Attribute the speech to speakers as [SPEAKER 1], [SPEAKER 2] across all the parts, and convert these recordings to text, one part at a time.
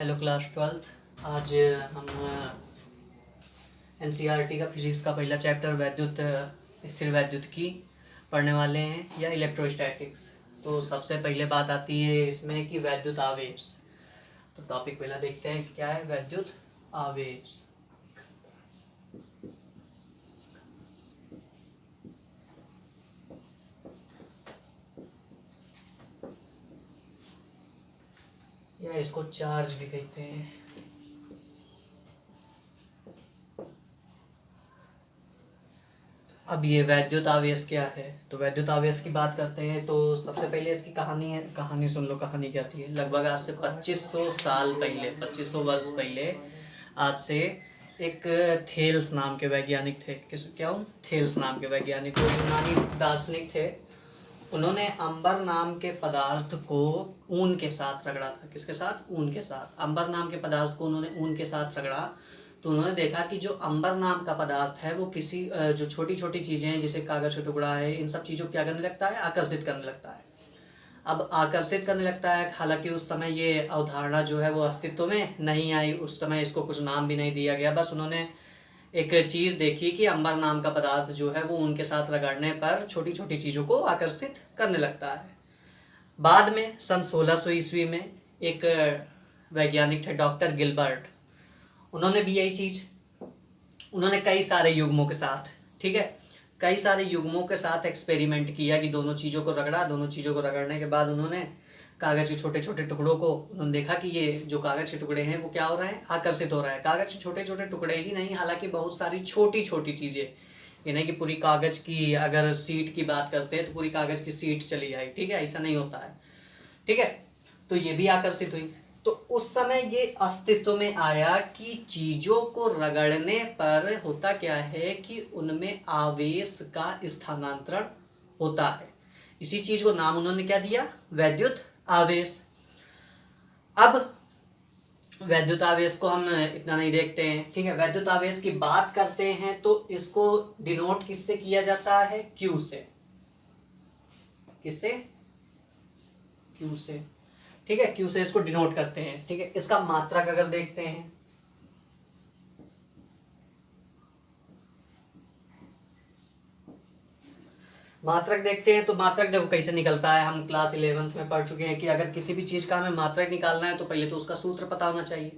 [SPEAKER 1] Hello class 12th। आज हम NCERT का फिजिक्स का पहला चैप्टर वैद्युत स्थिर वैद्युतिकी पढ़ने वाले हैं या इलेक्ट्रोस्टैटिक्स। तो सबसे पहले बात आती है इसमें कि वैद्युत आवेश। तो टॉपिक पहला देखते हैं कि क्या है वैद्युत आवेश। या इसको चार्ज भी कहते हैं। अब ये वैद्युत आवेश क्या है, तो वैद्युत आवेश की बात करते हैं तो सबसे पहले इसकी कहानी है। कहानी सुन लो, कहानी क्या थी। लगभग आज से 2500 साल पहले, 2500 वर्ष पहले आज से एक थेल्स नाम के वैज्ञानिक थे। क्या हूँ, थेल्स नाम के वैज्ञानिक, वो यूनानी दार्शनिक थे। उन्होंने अंबर नाम के पदार्थ को ऊन के साथ रगड़ा था। किसके साथ? ऊन के साथ। अंबर नाम के पदार्थ को उन्होंने ऊन के साथ रगड़ा तो उन्होंने देखा कि जो अंबर नाम का पदार्थ है वो किसी जो छोटी छोटी चीज़ें हैं जैसे कागज़ का टुकड़ा है, इन सब चीज़ों को क्या करने लगता है? आकर्षित करने लगता है। अब आकर्षित करने लगता है, हालांकि उस समय ये अवधारणा जो है वो अस्तित्व में नहीं आई। उस समय इसको कुछ नाम भी नहीं दिया गया। बस उन्होंने एक चीज़ देखी कि अंबर नाम का पदार्थ जो है वो उनके साथ रगड़ने पर छोटी छोटी चीज़ों को आकर्षित करने लगता है। बाद में सन 1600 ईस्वी में एक वैज्ञानिक थे डॉक्टर गिलबर्ट। उन्होंने भी यही चीज़, उन्होंने कई सारे युग्मों के साथ, ठीक है, कई सारे युग्मों के साथ एक्सपेरिमेंट किया कि दोनों चीज़ों को रगड़ा। दोनों चीज़ों को रगड़ने के बाद उन्होंने कागज़ के छोटे छोटे टुकड़ों को, उन्होंने देखा कि ये जो कागज़ के टुकड़े हैं वो क्या हो रहे हैं? आकर्षित हो रहा है। कागज़ के छोटे छोटे टुकड़े ही नहीं, हालांकि बहुत सारी छोटी छोटी चीज़ें, ये नहीं कि पूरी कागज़ की, अगर सीट की बात करते हैं तो पूरी कागज़ की सीट चली आई, ठीक है, ऐसा नहीं होता है, ठीक है। तो ये भी आकर्षित हुई। तो उस समय ये अस्तित्व में आया कि चीज़ों को रगड़ने पर होता क्या है कि उनमें आवेश का स्थानांतरण होता है। इसी चीज़ को नाम उन्होंने क्या दिया? वैद्युत आवेश। अब वैद्युत आवेश को हम इतना नहीं देखते हैं, ठीक है। वैद्युत आवेश की बात करते हैं तो इसको डिनोट किससे किया जाता है? क्यू से। किससे? क्यू से, ठीक है। क्यू से इसको डिनोट करते हैं, ठीक है। इसका मात्रक अगर देखते हैं, मात्रक देखते हैं तो मात्रक देखो कैसे निकलता है। हम क्लास 11th में पढ़ चुके हैं कि अगर किसी भी चीज का हमें मात्रक निकालना है तो पहले तो उसका सूत्र पता होना चाहिए।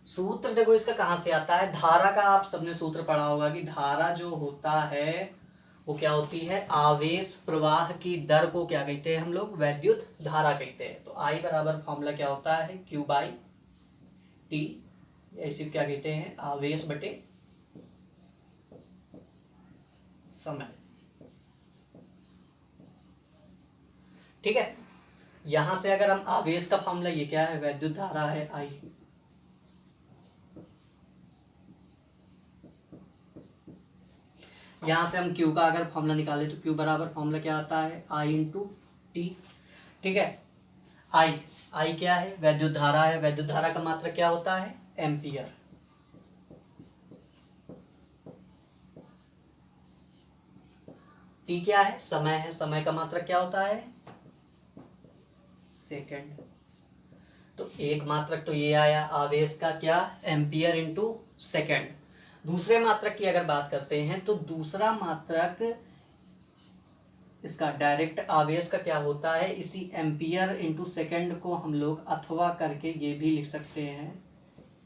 [SPEAKER 1] सूत्र देखो इसका कहाँ से आता है? धारा का आप सबने सूत्र पढ़ा होगा कि धारा जो होता है वो क्या होती है? आवेश प्रवाह की दर को क्या कहते हैं हम लोग? वैद्युत धारा कहते हैं। तो आई बराबर फॉर्मूला क्या होता है? क्यू बाई टी, ऐसे क्या कहते हैं? आवेश बटे समय, ठीक है। यहां से अगर हम आवेश का फॉर्मूला, ये क्या है? वैद्युत धारा है आई, यहां से हम क्यू का अगर फॉर्मूला निकाले तो क्यू बराबर फॉर्मूला क्या आता है? आई इंटू टी, ठीक है। आई, आई क्या है? वैद्युत धारा है। वैद्युत धारा का मात्रा क्या होता है? एम्पियर। टी क्या है? समय है। समय का मात्रा क्या होता है? सेकेंड। तो एक मात्रक तो ये आया आवेश का, क्या? Ampere into second. दूसरे मात्रक की अगर बात करते हैं तो दूसरा मात्रक इसका डायरेक्ट आवेश का क्या होता है? इसी एम्पियर इंटू सेकेंड को हम लोग अथवा करके ये भी लिख सकते हैं,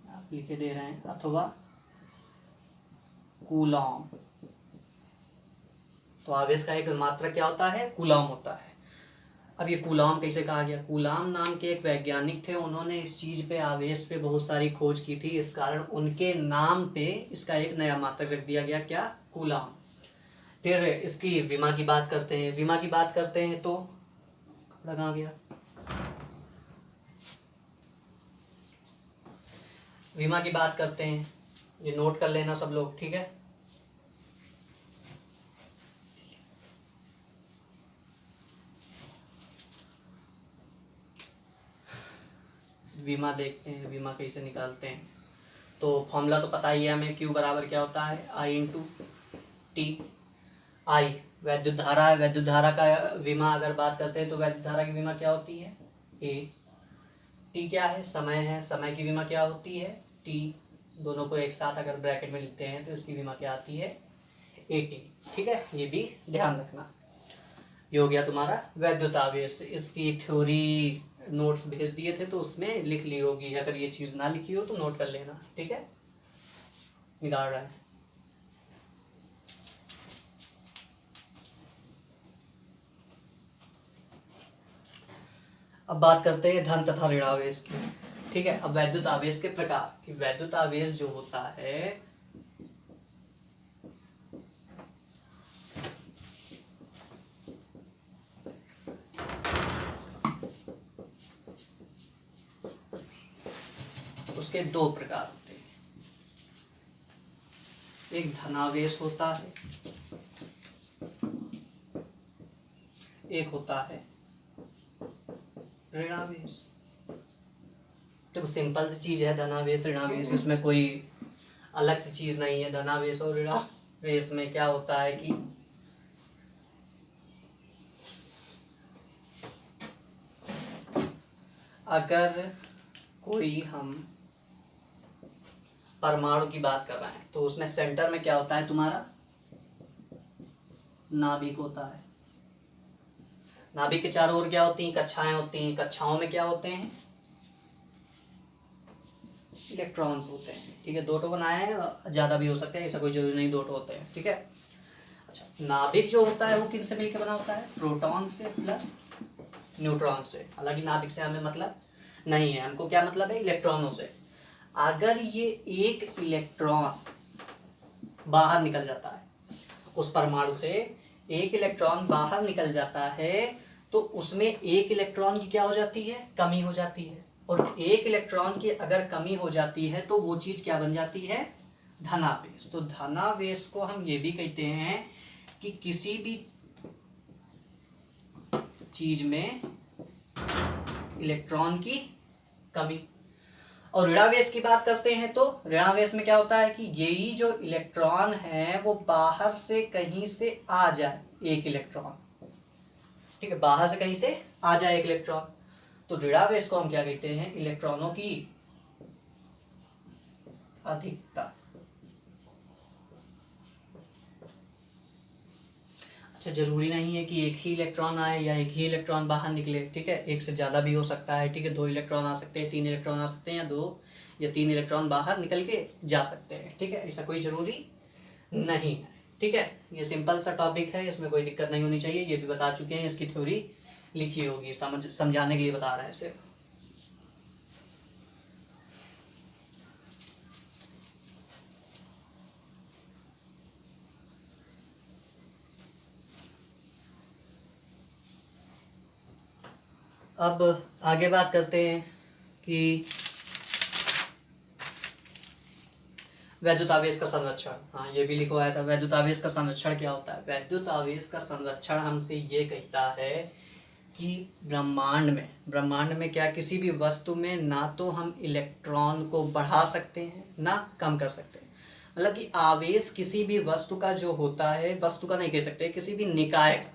[SPEAKER 1] आप लिखे दे रहे हैं, अथवा कूलॉम। तो आवेश का एक मात्रक क्या होता है? कूलॉम होता है। अब ये कूलॉम कैसे कहा गया? कूलॉम नाम के एक वैज्ञानिक थे, उन्होंने इस चीज पे, आवेश पे बहुत सारी खोज की थी। इस कारण उनके नाम पे इसका एक नया मात्रक रख दिया गया, क्या? कूलॉम। फिर इसकी विमा की बात करते हैं। विमा की बात करते हैं तो कपड़ा कहाँ गया? विमा की बात करते हैं, ये नोट कर लेना सब लोग, ठीक है। विमा देखते हैं, विमा कैसे निकालते हैं। तो फॉर्मूला तो पता ही है हमें, क्यू बराबर क्या होता है? आई इंटू टी। आई वैद्युत धारा है। वैद्युत धारा का विमा अगर बात करते हैं तो वैद्युत धारा की विमा क्या होती है? ए। टी क्या है, समय है, समय की विमा क्या होती है, टी। दोनों को एक साथ अगर ब्रैकेट में लिखते हैं तो इसकी विमा क्या आती है, एटी। ठीक है, ये भी ध्यान रखना। ये हो गया तुम्हारा वैद्युतावेश। इसकी थ्योरी नोट्स भेज दिए थे तो उसमें लिख ली होगी, अगर ये चीज़ ना लिखी हो तो नोट कर लेना। ठीक है, निकाल रहा है। अब बात करते हैं धन तथा ऋणावेश की। ठीक है, अब वैद्युत आवेश के प्रकार कि वैद्युत आवेश जो होता है उसके दो प्रकार होते हैं। एक धनावेश होता है, एक होता है ऋणावेश। देखो सिंपल सी चीज है धनावेश ऋणावेश, इसमें कोई अलग सी चीज नहीं है। धनावेश और ऋणावेश में क्या होता है कि अगर कोई हम परमाणु की बात कर रहे हैं तो उसमें सेंटर में क्या होता है तुम्हारा, नाभिक होता है। नाभिक के चारों ओर क्या होती हैं, कक्षाएं होती हैं। कक्षाओं में क्या होते हैं, इलेक्ट्रॉन्स होते हैं। ठीक है, दो टो बनाए हैं, ज्यादा भी हो सकते हैं, ऐसा कोई जरूरी नहीं, दो टो होते हैं। ठीक है, अच्छा नाभिक जो होता है वो किन से मिलकर बना होता है, प्रोटॉन से प्लस न्यूट्रॉन से। हालांकि नाभिक से हमें मतलब नहीं है, हमको क्या मतलब है, इलेक्ट्रॉनों से। अगर ये एक इलेक्ट्रॉन बाहर निकल जाता है उस परमाणु से, एक इलेक्ट्रॉन बाहर निकल जाता है तो उसमें एक इलेक्ट्रॉन की क्या हो जाती है, कमी हो जाती है। और एक इलेक्ट्रॉन की अगर कमी हो जाती है तो वो चीज क्या बन जाती है, धनावेश। तो धनावेश को हम ये भी कहते हैं कि किसी भी चीज में इलेक्ट्रॉन की कमी। और ऋणावेश की बात करते हैं तो ऋणावेश में क्या होता है कि यही जो इलेक्ट्रॉन है वो बाहर से कहीं से आ जाए एक इलेक्ट्रॉन। ठीक है, बाहर से कहीं से आ जाए एक इलेक्ट्रॉन, तो ऋणावेश को हम क्या कहते हैं, इलेक्ट्रॉनों की अधिकता। अच्छा, जरूरी नहीं है कि एक ही इलेक्ट्रॉन आए या एक ही इलेक्ट्रॉन बाहर निकले। ठीक है, एक से ज़्यादा भी हो सकता है। ठीक है, दो इलेक्ट्रॉन आ सकते हैं, तीन इलेक्ट्रॉन आ सकते हैं, या दो या तीन इलेक्ट्रॉन बाहर निकल के जा सकते हैं। ठीक है, ऐसा कोई ज़रूरी नहीं है। ठीक है, ये सिंपल सा टॉपिक है, इसमें कोई दिक्कत नहीं होनी चाहिए। ये भी बता चुके हैं, इसकी थ्योरी लिखी होगी, समझाने के लिए बता रहे हैं सिर्फ। अब आगे बात करते हैं कि वैद्युत आवेश का संरक्षण। हाँ, ये भी लिखवाया था। वैद्युत आवेश का संरक्षण क्या होता है, वैद्युत आवेश का संरक्षण हमसे ये कहता है कि ब्रह्मांड में क्या किसी भी वस्तु में ना तो हम इलेक्ट्रॉन को बढ़ा सकते हैं ना कम कर सकते हैं। मतलब कि आवेश किसी भी वस्तु का जो होता है, वस्तु का नहीं कह सकते, किसी भी निकाय का,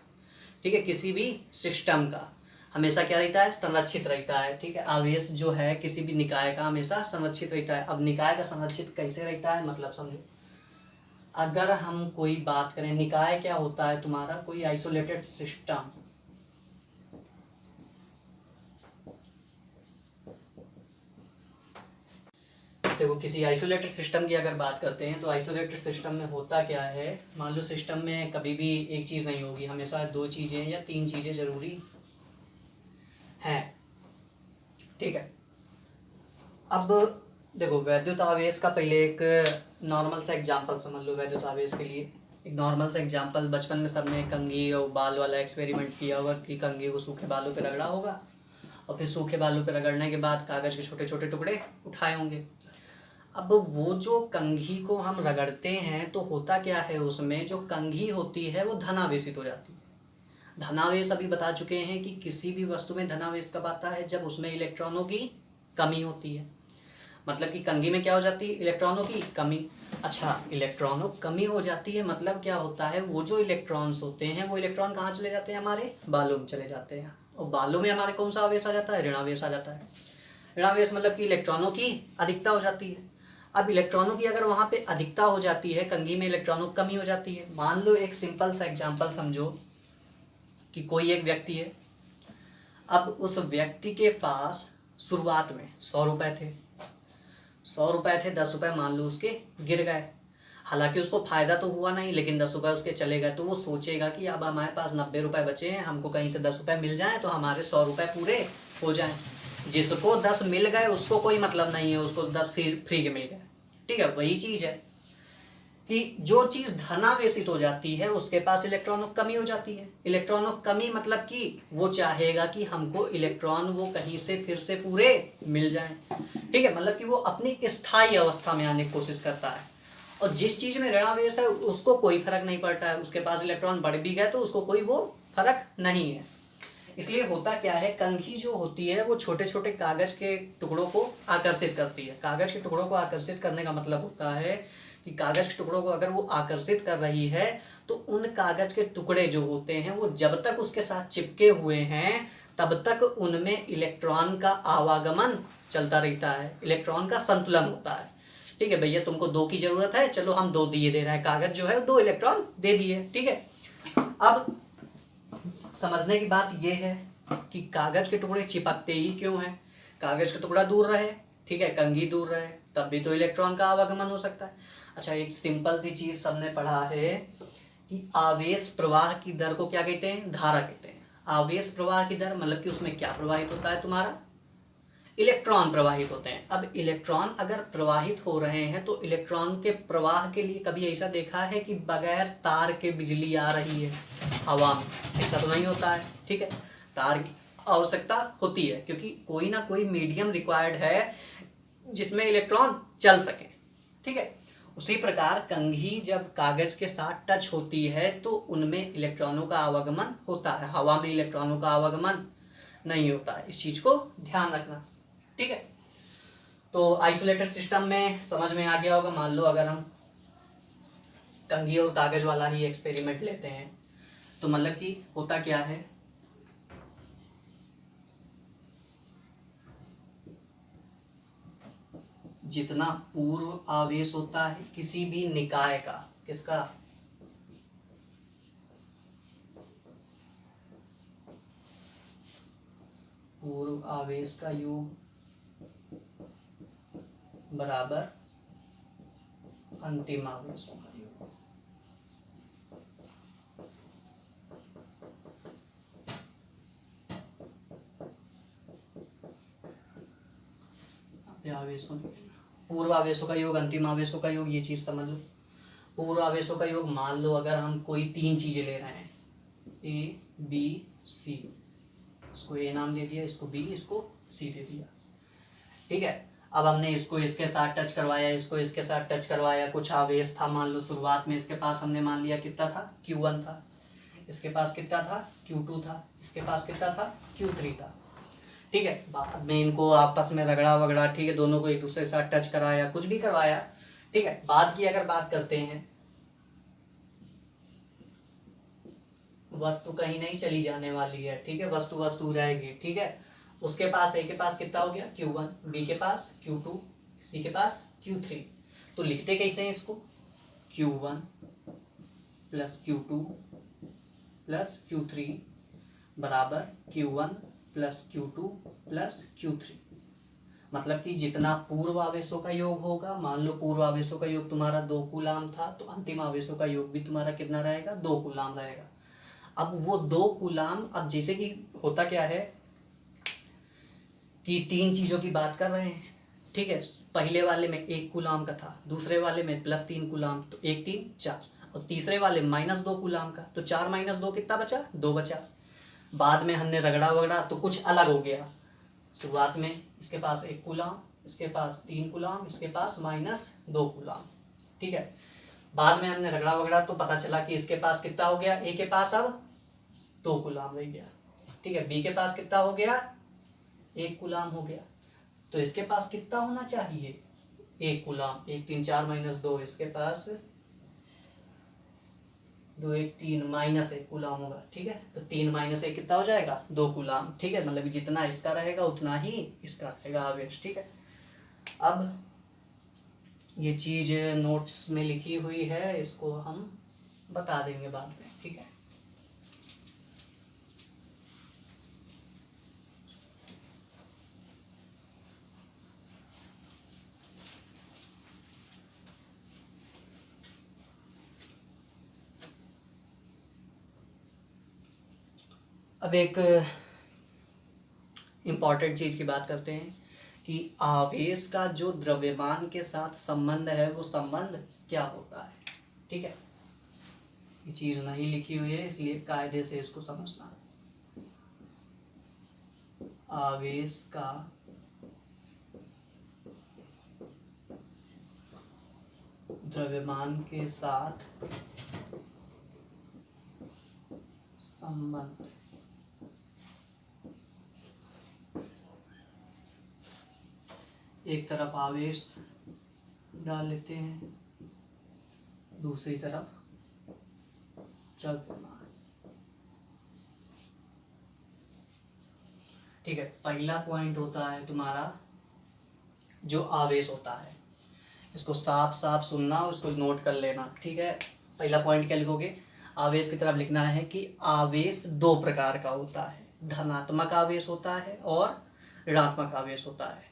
[SPEAKER 1] ठीक है, किसी भी सिस्टम का हमेशा क्या रहता है, संरक्षित रहता है। ठीक है, आवेश जो है किसी भी निकाय का हमेशा संरक्षित रहता है। अब निकाय का संरक्षित कैसे रहता है, मतलब समझो, अगर हम कोई बात करें, निकाय क्या होता है तुम्हारा, कोई आइसोलेटेड सिस्टम। देखो किसी आइसोलेटेड सिस्टम की अगर बात करते हैं तो आइसोलेटेड सिस्टम में होता क्या है, मान लो सिस्टम में कभी भी एक चीज़ नहीं होगी, हमेशा दो चीज़ें या तीन चीज़ें जरूरी हैं। ठीक है, अब देखो वैद्युत आवेश का पहले एक नॉर्मल सा एग्जांपल समझ लो। वैद्युत आवेश के लिए एक नॉर्मल सा एग्जांपल, बचपन में सबने कंघी और बाल वाला एक्सपेरिमेंट किया होगा कि कंघी को सूखे बालों पे रगड़ा होगा और फिर सूखे बालों पे रगड़ने के बाद कागज़ के छोटे छोटे टुकड़े उठाए होंगे। अब वो जो कंघी को हम रगड़ते हैं तो होता क्या है, उसमें जो कंघी होती है वो धनावेशित हो जाती है। धनावेश अभी बता चुके हैं कि किसी भी वस्तु में धनावेश कब आता है, जब उसमें इलेक्ट्रॉनों की कमी होती है। मतलब कि कंघी में क्या हो जाती है, इलेक्ट्रॉनों की कमी। अच्छा, इलेक्ट्रॉनों कमी हो जाती है मतलब क्या होता है, वो जो इलेक्ट्रॉन्स होते हैं वो इलेक्ट्रॉन कहाँ चले जाते हैं, हमारे बालों में चले जाते हैं। और बालों में हमारे कौन सा आवेश आ जाता है, ऋणावेश आ जाता है। ऋणावेश मतलब कि इलेक्ट्रॉनों की अधिकता हो जाती है। अब इलेक्ट्रॉनों की अगर वहाँ पे अधिकता हो जाती है, कंघी में इलेक्ट्रॉनों की कमी हो जाती है। मान लो एक सिंपल सा एग्जांपल समझो कि कोई एक व्यक्ति है, अब उस व्यक्ति के पास शुरुआत में 100 रुपए थे, 100 रुपए थे, 10 रुपए मान लो उसके गिर गए। हालांकि उसको फायदा तो हुआ नहीं, लेकिन 10 रुपए उसके चले गए, तो वो सोचेगा कि अब हमारे पास 90 रुपए बचे हैं, हमको कहीं से 10 रुपए मिल जाएं तो हमारे 100 रुपए पूरे हो जाएं। जिसको 10 मिल गए उसको कोई मतलब नहीं है, उसको 10 फ्री के मिल गए। ठीक है, वही चीज है कि जो चीज धनावेशित हो जाती है उसके पास इलेक्ट्रॉनों की कमी हो जाती है। इलेक्ट्रॉनों की कमी मतलब कि वो चाहेगा कि हमको इलेक्ट्रॉन वो कहीं से फिर से पूरे मिल जाएं। ठीक है, मतलब कि वो अपनी स्थायी अवस्था में आने की कोशिश करता है। और जिस चीज में ऋणावेश है उसको कोई फर्क नहीं पड़ता है, उसके पास इलेक्ट्रॉन बढ़ भी गए तो उसको कोई वो फर्क नहीं है। इसलिए होता क्या है, कंघी जो होती है वो छोटे छोटे कागज के टुकड़ों को आकर्षित करती है। कागज के टुकड़ों को आकर्षित करने का मतलब होता है कि कागज के टुकड़ों को अगर वो आकर्षित कर रही है तो उन कागज के टुकड़े जो होते हैं वो जब तक उसके साथ चिपके हुए हैं तब तक उनमें इलेक्ट्रॉन का आवागमन चलता रहता है, इलेक्ट्रॉन का संतुलन होता है। ठीक है भैया, तुमको 2 की जरूरत है, चलो हम 2 दिए दे रहे हैं, कागज जो है 2 इलेक्ट्रॉन दे दिए। ठीक है, अब समझने की बात यह है कि कागज के टुकड़े चिपकते ही क्यों हैं। कागज का टुकड़ा दूर रहे, ठीक है, कंघी दूर रहे, तब भी तो इलेक्ट्रॉन का आवागमन हो सकता है। अच्छा, एक सिंपल सी चीज सबने पढ़ा है कि आवेश प्रवाह की दर को क्या कहते हैं, धारा कहते हैं। आवेश प्रवाह की दर मतलब कि उसमें क्या प्रवाहित होता है, तुम्हारा इलेक्ट्रॉन प्रवाहित होते हैं। अब इलेक्ट्रॉन अगर प्रवाहित हो रहे हैं तो इलेक्ट्रॉन के प्रवाह के लिए कभी ऐसा देखा है कि बगैर तार के बिजली आ रही है हवा में? ऐसा तो नहीं होता है। ठीक है, तार की आवश्यकता होती है क्योंकि कोई ना कोई मीडियम रिक्वायर्ड है जिसमें इलेक्ट्रॉन चल सके। ठीक है, उसी प्रकार कंघी जब कागज के साथ टच होती है तो उनमें इलेक्ट्रॉनों का आवागमन होता है, हवा में इलेक्ट्रॉनों का आवागमन नहीं होता है। इस चीज को ध्यान रखना। ठीक है, तो आइसोलेटेड सिस्टम में समझ में आ गया होगा। मान लो अगर हम कंघी और कागज वाला ही एक्सपेरिमेंट लेते हैं तो मतलब कि होता क्या है, जितना पूर्व आवेश होता है किसी भी निकाय का, किसका, पूर्व आवेश का योग बराबर अंतिम आवेशों का योग। आवेशों, पूर्व आवेशों का योग, अंतिम आवेशों का योग, ये चीज समझ लो। पूर्व आवेशों का योग मान लो अगर हम कोई 3 चीजें ले रहे हैं, ए बी सी, इसको ए नाम दे दिया, इसको बी, इसको सी दे दिया। ठीक है, अब हमने इसको इसके साथ टच करवाया, इसको इसके साथ टच करवाया, कुछ आवेश था, मान लो शुरुआत में इसके पास हमने मान लिया कितना था, Q1 था, इसके पास कितना था, Q2 था, इसके पास कितना था, Q3 था। ठीक है, बाद में इनको आपस में रगड़ा वगड़ा, ठीक है, दोनों को एक दूसरे के साथ टच कराया, कुछ भी करवाया। ठीक है, बाद की अगर बात करते हैं, वस्तु कहीं नहीं चली जाने वाली है। ठीक है, वस्तु वस्तु रहेगी। ठीक है, उसके पास ए के पास कितना हो गया, Q1, बी के पास Q2, सी के पास Q3। तो लिखते कैसे हैं इसको, Q1 plus Q2 plus Q3 बराबर Q1 plus Q2 plus Q3। मतलब कि जितना पूर्व आवेशों का योग होगा, मान लो पूर्व आवेशों का योग तुम्हारा 2 कूलाम था तो अंतिम आवेशों का योग भी तुम्हारा कितना रहेगा, 2 कूलाम रहेगा। अब वो 2 कूलाम, अब जैसे कि होता क्या है कि 3 चीज़ों की बात कर रहे हैं। ठीक है, पहले वाले में 1 कूलाम का था, दूसरे वाले में +3 कूलाम, तो 1 3 4, और तीसरे वाले -2 कूलाम का, तो 4 - 2 कितना बचा, 2 बचा। बाद में हमने रगड़ा वगड़ा तो कुछ अलग हो गया। शुरुआत में इसके पास 1 कूलाम, इसके पास 3 कूलाम, इसके पास -2 कूलाम। ठीक है, बाद में हमने रगड़ा वगड़ा तो पता चला कि इसके पास कितना हो गया, ए के पास अब 2 कूलाम रह गया। ठीक है, बी के पास कितना हो गया, 1 कूलाम हो गया। तो इसके पास कितना होना चाहिए, 1 कूलाम। 1 3 4 -2, इसके पास 2 1 3 -1 कूलाम होगा, ठीक है। तो 3 -1 कितना हो जाएगा, 2 कूलाम, ठीक है। मतलब जितना इसका रहेगा उतना ही इसका रहेगा आवेश, ठीक है। अब ये चीज़ नोट्स में लिखी हुई है, इसको हम बता देंगे बाद में, ठीक है। अब एक इम्पॉर्टेंट चीज़ की बात करते हैं कि आवेश का जो द्रव्यमान के साथ संबंध है वो संबंध क्या होता है, ठीक है। ये चीज़ नहीं लिखी हुई है इसलिए कायदे से इसको समझना है। आवेश का द्रव्यमान के साथ संबंध, एक तरफ आवेश डाल लेते हैं, दूसरी तरफ द्रव्यमान, ठीक है। पहला पॉइंट होता है तुम्हारा जो आवेश होता है, इसको साफ साफ सुनना और इसको नोट कर लेना, ठीक है। पहला पॉइंट क्या लिखोगे, आवेश की तरफ लिखना है कि आवेश 2 प्रकार का होता है, धनात्मक आवेश होता है और ऋणात्मक आवेश होता है,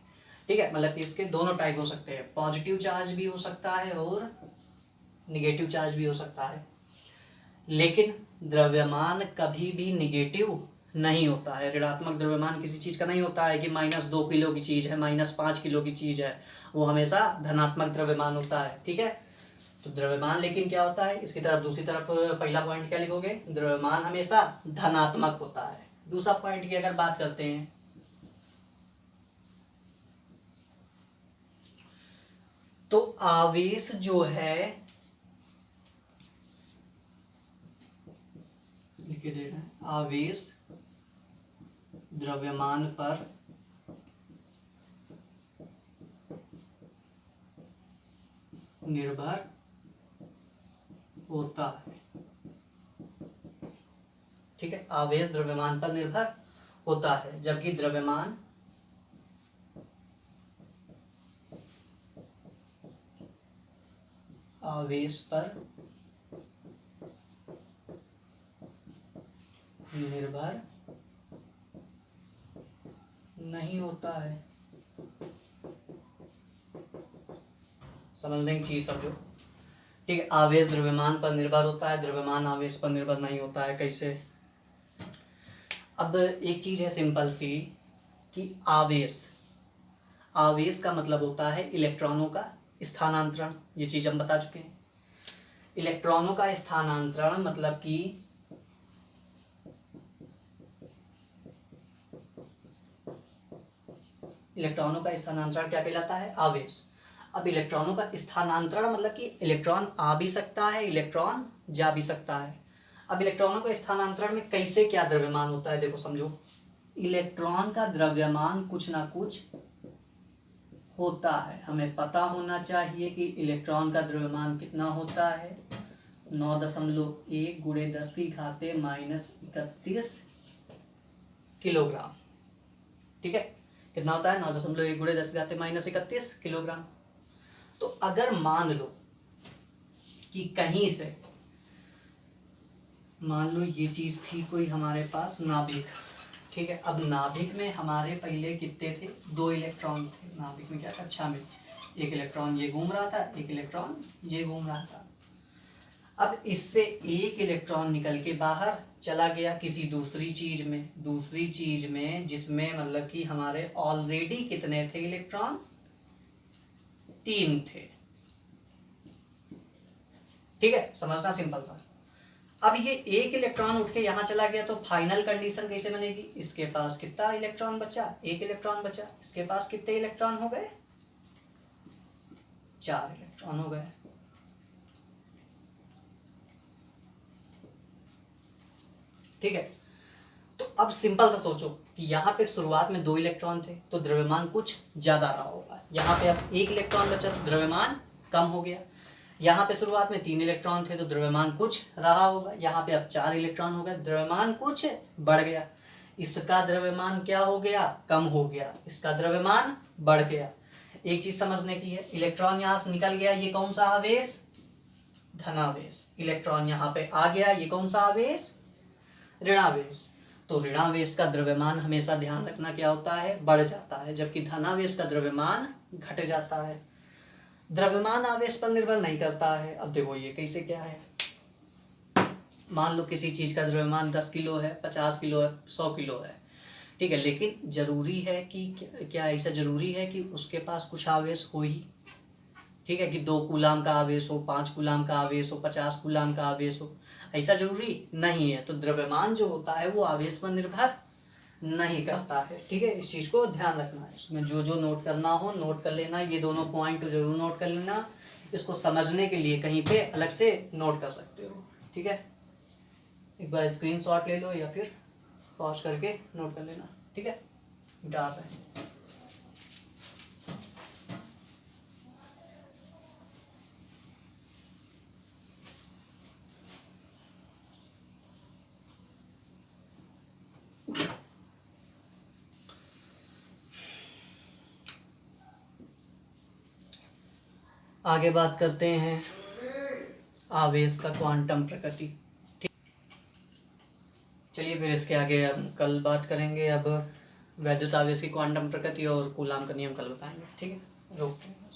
[SPEAKER 1] ठीक है। मतलब इसके दोनों टाइप हो सकते हैं, पॉजिटिव चार्ज भी हो सकता है और निगेटिव चार्ज भी हो सकता है। लेकिन द्रव्यमान कभी भी निगेटिव नहीं होता है, ऋणात्मक द्रव्यमान किसी चीज़ का नहीं होता है कि -2 किलो की चीज़ है, -5 किलो की चीज़ है, वो हमेशा धनात्मक द्रव्यमान होता है, ठीक है। तो द्रव्यमान लेकिन क्या होता है, इसकी तरफ दूसरी तरफ पहला पॉइंट क्या लिखोगे, द्रव्यमान हमेशा धनात्मक होता है। दूसरा पॉइंट की अगर बात करते हैं तो आवेश जो है, लिखे दे रहे हैं, आवेश द्रव्यमान पर निर्भर होता है, ठीक है। आवेश द्रव्यमान पर निर्भर होता है, जबकि द्रव्यमान आवेश पर निर्भर नहीं होता है। समझने की चीज समझो, ठीक है। आवेश द्रव्यमान पर निर्भर होता है, द्रव्यमान आवेश पर निर्भर नहीं होता है। कैसे? अब एक चीज है सिंपल सी कि आवेश का मतलब होता है इलेक्ट्रॉनों का स्थानांतरण, ये चीज हम बता चुके हैं। इलेक्ट्रॉनों का स्थानांतरण मतलब कि इलेक्ट्रॉनों का स्थानांतरण क्या कहलाता है? आवेश। अब इलेक्ट्रॉनों का स्थानांतरण मतलब कि इलेक्ट्रॉन आ भी सकता है, इलेक्ट्रॉन जा भी सकता है। अब इलेक्ट्रॉनों के स्थानांतरण में कैसे क्या द्रव्यमान होता है, देखो समझो। इलेक्ट्रॉन का द्रव्यमान कुछ ना कुछ होता है, हमें पता होना चाहिए कि इलेक्ट्रॉन का द्रव्यमान कितना होता है। 9.1 × 10⁻³ किलोग्राम, ठीक है। कितना होता है? 9.1 × 10⁻³ किलोग्राम। तो अगर मान लो कि कहीं से, मान लो ये चीज थी कोई हमारे पास नाभिक, ठीक है। अब नाभिक में हमारे पहले कितने थे? 2 इलेक्ट्रॉन थे। नाभिक में क्या, कक्षा में एक इलेक्ट्रॉन ये घूम रहा था, एक इलेक्ट्रॉन ये घूम रहा था। अब इससे एक इलेक्ट्रॉन निकल के बाहर चला गया किसी दूसरी चीज में जिसमें मतलब कि हमारे ऑलरेडी कितने थे इलेक्ट्रॉन? 3 थे, ठीक है। समझना सिंपल था। अब ये एक इलेक्ट्रॉन उठ के यहां चला गया तो फाइनल कंडीशन कैसे बनेगी? इसके पास कितना इलेक्ट्रॉन बचा? एक इलेक्ट्रॉन बचा। इसके पास कितने इलेक्ट्रॉन हो गए? 4 इलेक्ट्रॉन हो गए, ठीक है। तो अब सिंपल सा सोचो कि यहाँ पे शुरुआत में 2 इलेक्ट्रॉन थे तो द्रव्यमान कुछ ज्यादा रहा होगा। यहाँ पे अब 1 इलेक्ट्रॉन बचा तो द्रव्यमान कम हो गया। यहाँ पे शुरुआत में 3 इलेक्ट्रॉन थे तो द्रव्यमान कुछ रहा होगा, यहाँ पे अब 4 इलेक्ट्रॉन हो गए, द्रव्यमान कुछ बढ़ गया। इसका द्रव्यमान क्या हो गया, कम हो गया, इसका द्रव्यमान बढ़ गया। एक चीज समझने की है, इलेक्ट्रॉन यहाँ से निकल गया, ये कौन सा आवेश, धनावेश। इलेक्ट्रॉन यहाँ पे आ गया, ये कौन सा आवेश, ऋणावेश। तो ऋणावेश का द्रव्यमान हमेशा ध्यान रखना क्या होता है, बढ़ जाता है, जबकि धनावेश का द्रव्यमान घट जाता है। द्रव्यमान आवेश पर निर्भर नहीं करता है। अब देखो ये कैसे क्या है, मान लो किसी चीज का द्रव्यमान 10 किलो है, 50 किलो है, 100 किलो है, ठीक है, लेकिन जरूरी है कि क्या ऐसा जरूरी है कि उसके पास कुछ आवेश हो ही, ठीक है, कि 2 कूलाम का आवेश हो, 5 कूलाम का आवेश हो, 50 कूलाम का आवेश हो, ऐसा जरूरी नहीं है। तो द्रव्यमान जो होता है वो आवेश पर निर्भर नहीं करता है, ठीक है, इस चीज को ध्यान रखना है। इसमें जो जो नोट करना हो नोट कर लेना, ये दोनों पॉइंट जरूर नोट कर लेना, इसको समझने के लिए कहीं पे अलग से नोट कर सकते हो, ठीक है। एक बार स्क्रीनशॉट ले लो या फिर पॉज करके नोट कर लेना, ठीक है। डाल रहे हैं, आगे बात करते हैं आवेश का क्वांटम प्रकृति, ठीक। चलिए फिर इसके आगे हम कल बात करेंगे। अब वैद्युत आवेश की क्वांटम प्रकृति और कूलाम का नियम कल बताएंगे, ठीक है। रोकते हैं।